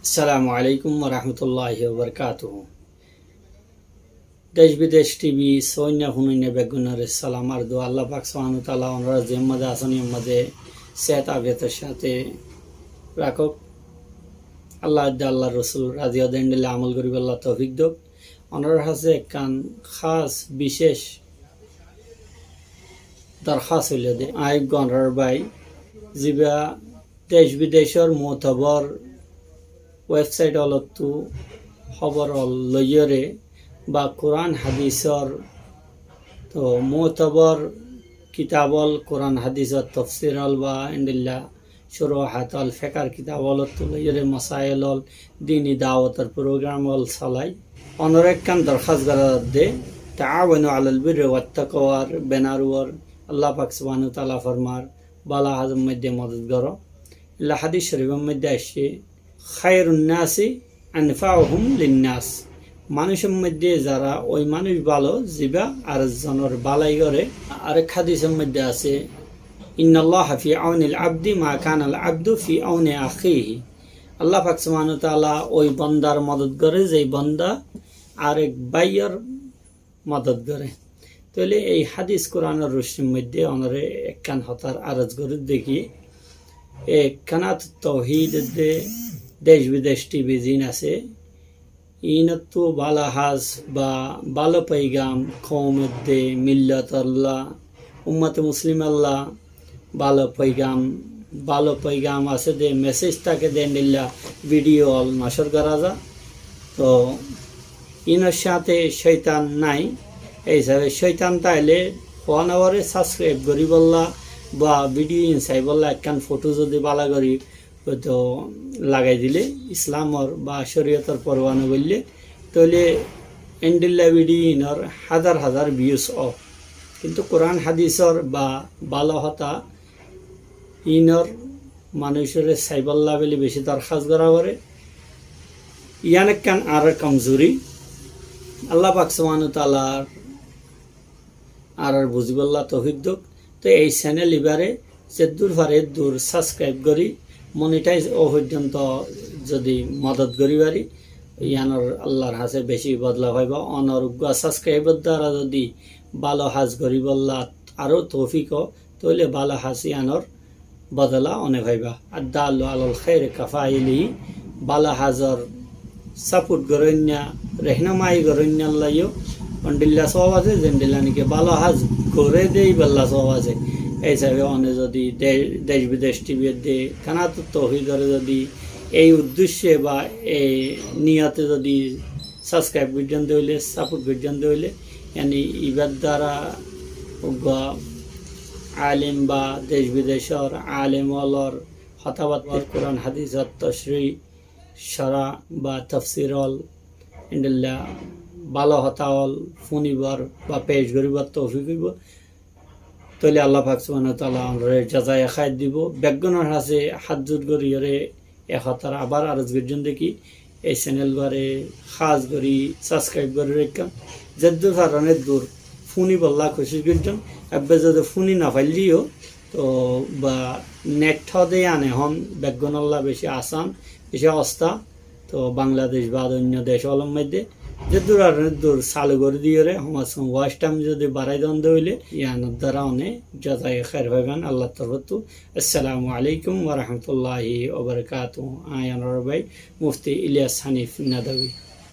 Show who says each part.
Speaker 1: আসসালামু আলাইকুম ওরহমতুল্লাহি ওবরকাতুহু। দেশ বিদেশ টিভি সৈন্য হুনইনে বেগুনারে সালাম আর দো আল্লাহ পাক সুবহানাহু তাআলা ওনারা জিম্মাদে আসনের মাঝে সেহত আফিয়তের সাথে রাখক। আল্লাহ রসুল রাজিয়া দেন্ডলে আমল করিব আল্লাহ তৌফিক দোক। ওনার হাসে কান খাস বিশেষ দরখাস্ত হইল দে আইব গণর বাই জিবা দেশ বিদেশের মোতবর ওয়েবসাইট অলতো খবর লইয়রে বা কোরআন হাদিসর তো মোতবর কিতাবল কোরআন হাদিসর তফসিরল বা ইন্দিল্লা শুরুহাতল ফেকার কিতাবল তো লইয়রে মাসাইলল দিনী দাওয়াতের প্রোগ্রামল চালাই অনরেক কান দরখাস্ত করা দে তাআওয়ানু আলাল বিররি ওয়াত তাকওয়ার বেনারুয়ার আল্লাহ পাক সুবহানাহু তাআলা ফরমার বালা হাজম মধ্যে মদদ করো। ইল্লা হাদিস শরীফের মধ্যে আসছে খায়রুন নাসি আনফাউহুম লিন্নাস, মানুষের মধ্যে যারা ওই মানুষ ভালো জিবা আর জনের বালাই করে। আরেক হাদিসের মধ্যে আছে ইন্নাল্লাহা ফি আউনিল আবদি মা কানাল আবদু ফি আউনি আখিহি, আল্লাহ পাক সুবহানাহু তাআলা ওই বান্দার মদদ করে যেই বান্দা আরেক ভাইয়ের মদদ করে। তাহলে এই হাদিস কোরআনের রশ্মির মধ্যে অনরে একখান হতার আরজ করে দেখি এক কানাত তৌহিদ দে দেশ বিদেশ টিভি জিন আছে ইনতো বালা হাজ বা বালো পৈগাম কৌমদ্দে মিল্লত আল্লাহ উম্মত মুসলিম আল্লাহ বালো পৈগাম আছে দে মেসেজ তাকে দেন দিল্লা ভিডিও অল নশর করা যা। তো ইনার সাথে শৈতান নাই, এই হিসাবে শৈতান তাইলে 1 আওয়ারে সাবস্ক্রাইব করি বললা বা ভিডিও ইনসাই বললা একখান ফটো যদি বালা করি তো লাগাই দিলে ইসলামর বা শরীয়তর পরওয়ানা বললে তাহলে এন্ডিল্লা ভিডিও ইনর হাজার হাজার ভিউজ অফ। কিন্তু কোরআন হাদিসর বা ভালো হতা ইনর মানুষের সাইবল্লা বলে বেশি দরখাস্ত করা করে। ইয়ান একখান আর কমজোরি আল্লাহ পাক সুবহানাহু তাআলার আর বুঝিবল্লা তৌফিক দোক। তো এই চ্যানেল এবারে যে দূর পারে দূর সাবস্ক্রাইব করি মনিটাইজ ও পর্যন্ত যদি মদত করি পারি ইয়ানোর আল্লাহর হাসে বেশি বদলা হইব। অনরোগ্য সাবস্ক্রাইবের দ্বারা যদি ভালো হাজ করি বললা আরও তৌফিক তাহলে ভালো হাজ ইয়ানোর বদলা অনেক হইবা। আদা আল্লাহ আল খের কাফাইলি ভালো হাজর সাপোর্ট গরন্যা রেহনামাই গরন্যা আল্লাহও অন্ডিল্লা সব আছে জেন্ডিল্লা নাকি ভালো হাজ করে দেই বললা সব আছে। এই হিসাবে অনেক যদি দেশ বিদেশ টিভি দে কানাত তৌহিদ করে যদি এই উদ্দেশ্যে বা এই নিয়তে যদি সাবস্ক্রাইব পর্যন্ত হইলে সাপোর্ট পর্যন্ত হইলে ইয়ানি ইবার দ্বারা আলিম বা দেশ বিদেশের আলিম অলর হতাবাত্তির কোরআন হাদিসত তশরি সরা বা তফসিরল ইন্ডিল্লা ভালো হতাওল ফুনিবার বা পেশ করিবার তৌফিক হইব। তাহলে আল্লাহ পাক সুবহানাহু তাআলা আমরা জাযায়ে খায় দিব। বেগগুনার হাসে হাত জোর করি রে এখতার আবার আরজ গর্জন দেখি এই চ্যানেল বারে খাস করি সাবস্ক্রাইব করে রেখা যেদু কারণে দূর ফুনি বললা খুশি গর্জন এবে যদি ফুনি না পাইলিও তো বা নেট হদে আনে হন বেগগুনাল্লাহ বেশি আসান বেশি অস্তা তো বাংলাদেশ বা অন্য দেশ অলম মধ্যে যে দূর আর দূর চালু করে দিয়ে রে আমার ওয়াশ টাইম যদি বাড়াই দ্বন্দ্ব হইলে ইয়ানোর দ্বারা অনেক যাতাই খের হইবেন আল্লাহ তরফতু। আসসালামু আলাইকুম ওরহমতুল্লাহি ওবরকাতুহু। আয়ানোর ভাই মুফতি ইলিয়াস হানিফ নাদবী।